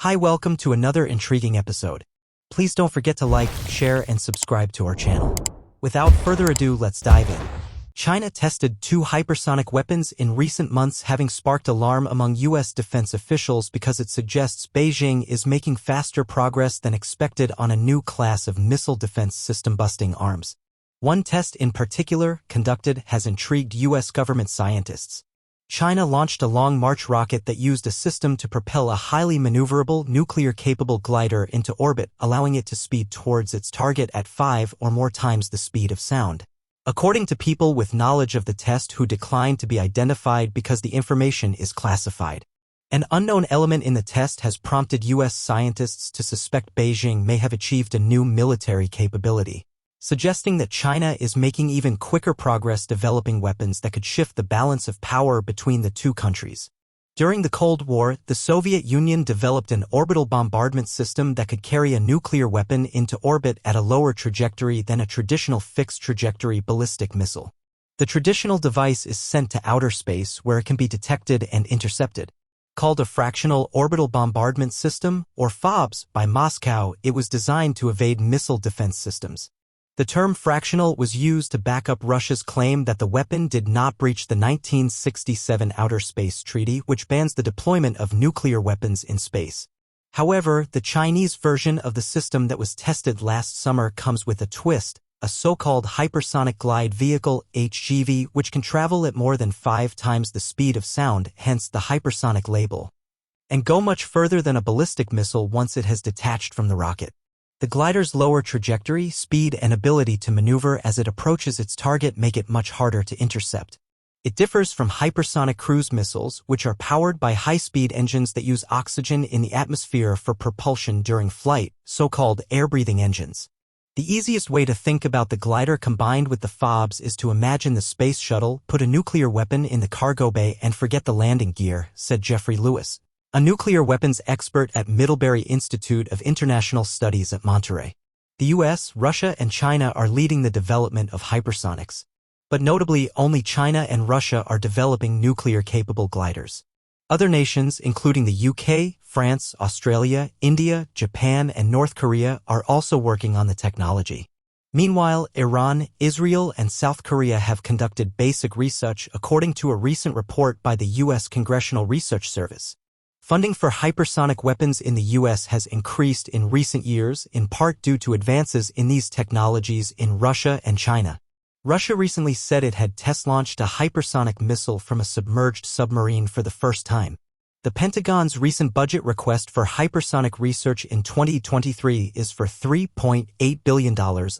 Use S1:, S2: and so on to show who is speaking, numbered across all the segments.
S1: Hi, welcome to another intriguing episode. Please don't forget to like, share, and subscribe to our channel. Without further ado, let's dive in. China tested 2 hypersonic weapons in recent months, having sparked alarm among U.S. defense officials because it suggests Beijing is making faster progress than expected on a new class of missile defense system-busting arms. One test in particular, conducted, has intrigued U.S. government scientists. China launched a Long March rocket that used a system to propel a highly maneuverable, nuclear-capable glider into orbit, allowing it to speed towards its target at 5 or more times the speed of sound. According to people with knowledge of the test who declined to be identified because the information is classified, an unknown element in the test has prompted U.S. scientists to suspect Beijing may have achieved a new military capability, suggesting that China is making even quicker progress developing weapons that could shift the balance of power between the two countries. During the Cold War, the Soviet Union developed an orbital bombardment system that could carry a nuclear weapon into orbit at a lower trajectory than a traditional fixed-trajectory ballistic missile. The traditional device is sent to outer space where it can be detected and intercepted. Called a fractional orbital bombardment system, or FOBS, by Moscow, it was designed to evade missile defense systems. The term fractional was used to back up Russia's claim that the weapon did not breach the 1967 Outer Space Treaty, which bans the deployment of nuclear weapons in space. However, the Chinese version of the system that was tested last summer comes with a twist, a so-called hypersonic glide vehicle, HGV, which can travel at more than 5 times the speed of sound, hence the hypersonic label, and go much further than a ballistic missile once it has detached from the rocket. The glider's lower trajectory, speed, and ability to maneuver as it approaches its target make it much harder to intercept. It differs from hypersonic cruise missiles, which are powered by high-speed engines that use oxygen in the atmosphere for propulsion during flight, so-called air-breathing engines. The easiest way to think about the glider combined with the FOBS is to imagine the space shuttle, put a nuclear weapon in the cargo bay, and forget the landing gear, said Jeffrey Lewis, a nuclear weapons expert at Middlebury Institute of International Studies at Monterey. The US, Russia, and China are leading the development of hypersonics. But notably, only China and Russia are developing nuclear-capable gliders. Other nations, including the UK, France, Australia, India, Japan, and North Korea, are also working on the technology. Meanwhile, Iran, Israel, and South Korea have conducted basic research, according to a recent report by the U.S. Congressional Research Service. Funding for hypersonic weapons in the U.S. has increased in recent years, in part due to advances in these technologies in Russia and China. Russia recently said it had test-launched a hypersonic missile from a submerged submarine for the first time. The Pentagon's recent budget request for hypersonic research in 2023 is for $3.8 billion,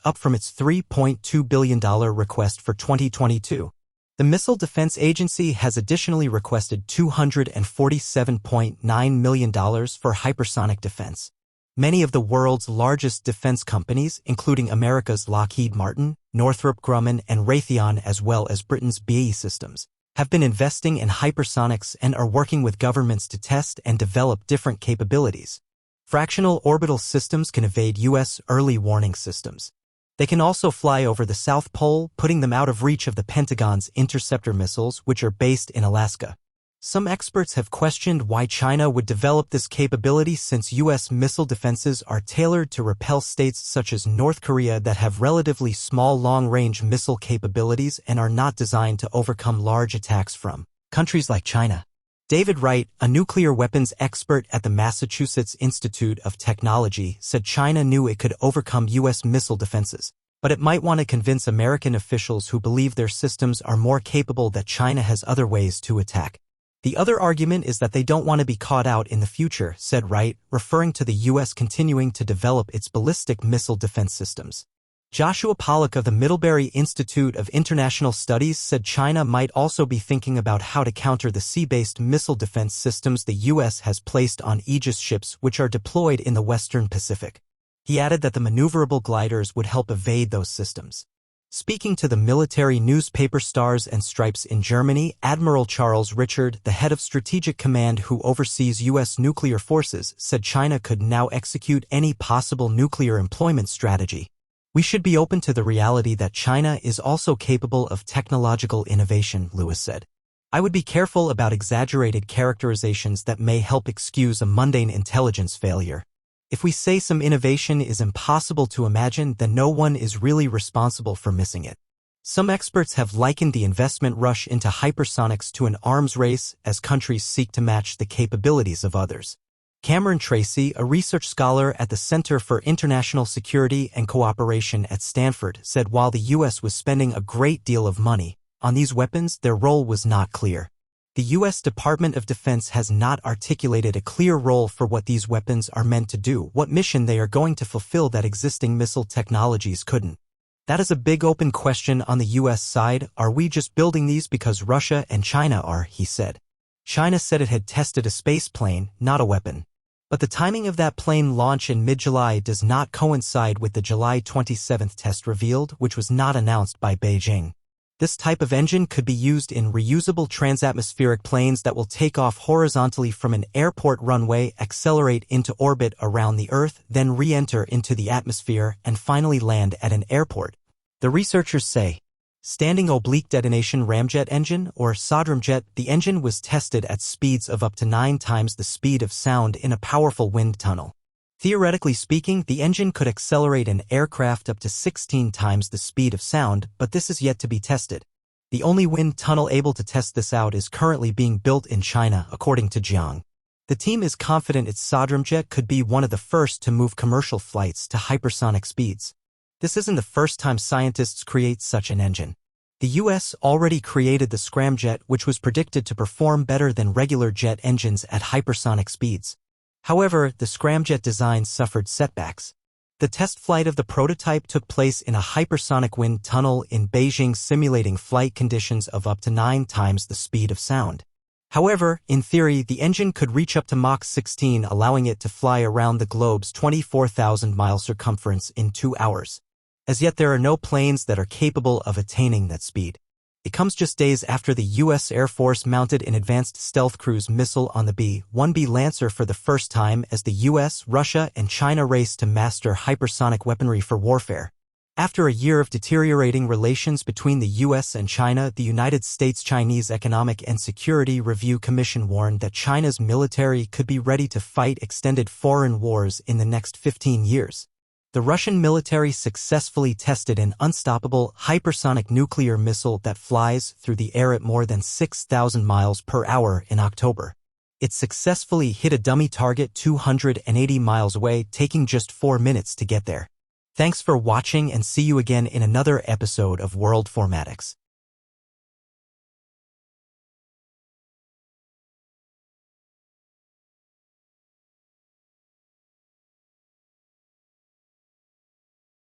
S1: up from its $3.2 billion request for 2022. The Missile Defense Agency has additionally requested $247.9 million for hypersonic defense. Many of the world's largest defense companies, including America's Lockheed Martin, Northrop Grumman, and Raytheon, as well as Britain's BAE Systems, have been investing in hypersonics and are working with governments to test and develop different capabilities. Fractional orbital systems can evade U.S. early warning systems. They can also fly over the South Pole, putting them out of reach of the Pentagon's interceptor missiles, which are based in Alaska. Some experts have questioned why China would develop this capability, since U.S. missile defenses are tailored to repel states such as North Korea that have relatively small long-range missile capabilities and are not designed to overcome large attacks from countries like China. David Wright, a nuclear weapons expert at the Massachusetts Institute of Technology, said China knew it could overcome U.S. missile defenses, but it might want to convince American officials who believe their systems are more capable that China has other ways to attack. The other argument is that they don't want to be caught out in the future, said Wright, referring to the U.S. continuing to develop its ballistic missile defense systems. Joshua Pollack of the Middlebury Institute of International Studies said China might also be thinking about how to counter the sea-based missile defense systems the U.S. has placed on Aegis ships, which are deployed in the Western Pacific. He added that the maneuverable gliders would help evade those systems. Speaking to the military newspaper Stars and Stripes in Germany, Admiral Charles Richard, the head of Strategic Command who oversees U.S. nuclear forces, said China could now execute any possible nuclear employment strategy. We should be open to the reality that China is also capable of technological innovation, Lewis said. I would be careful about exaggerated characterizations that may help excuse a mundane intelligence failure. If we say some innovation is impossible to imagine, then no one is really responsible for missing it. Some experts have likened the investment rush into hypersonics to an arms race as countries seek to match the capabilities of others. Cameron Tracy, a research scholar at the Center for International Security and Cooperation at Stanford, said while the U.S. was spending a great deal of money on these weapons, their role was not clear. The U.S. Department of Defense has not articulated a clear role for what these weapons are meant to do, what mission they are going to fulfill that existing missile technologies couldn't. That is a big open question on the U.S. side. Are we just building these because Russia and China are, he said. China said it had tested a space plane, not a weapon. But the timing of that plane launch in mid-July does not coincide with the July 27th test revealed, which was not announced by Beijing. This type of engine could be used in reusable transatmospheric planes that will take off horizontally from an airport runway, accelerate into orbit around the Earth, then re-enter into the atmosphere, and finally land at an airport. The researchers say. Standing oblique detonation ramjet engine, or SODRAMjet, the engine was tested at speeds of up to 9 times the speed of sound in a powerful wind tunnel. Theoretically speaking, the engine could accelerate an aircraft up to 16 times the speed of sound, but this is yet to be tested. The only wind tunnel able to test this out is currently being built in China, according to Jiang. The team is confident its SODRAMjet could be one of the first to move commercial flights to hypersonic speeds. This isn't the first time scientists create such an engine. The U.S. already created the scramjet, which was predicted to perform better than regular jet engines at hypersonic speeds. However, the scramjet design suffered setbacks. The test flight of the prototype took place in a hypersonic wind tunnel in Beijing, simulating flight conditions of up to 9 times the speed of sound. However, in theory, the engine could reach up to Mach 16, allowing it to fly around the globe's 24,000-mile circumference in 2 hours. As yet, there are no planes that are capable of attaining that speed. It comes just days after the U.S. Air Force mounted an advanced stealth cruise missile on the B-1B Lancer for the first time as the U.S., Russia, and China race to master hypersonic weaponry for warfare. After a year of deteriorating relations between the U.S. and China, the United States-Chinese Economic and Security Review Commission warned that China's military could be ready to fight extended foreign wars in the next 15 years. The Russian military successfully tested an unstoppable hypersonic nuclear missile that flies through the air at more than 6,000 miles per hour in October. It successfully hit a dummy target 280 miles away, taking just 4 minutes to get there. Thanks for watching, and see you again in another episode of World Formatics.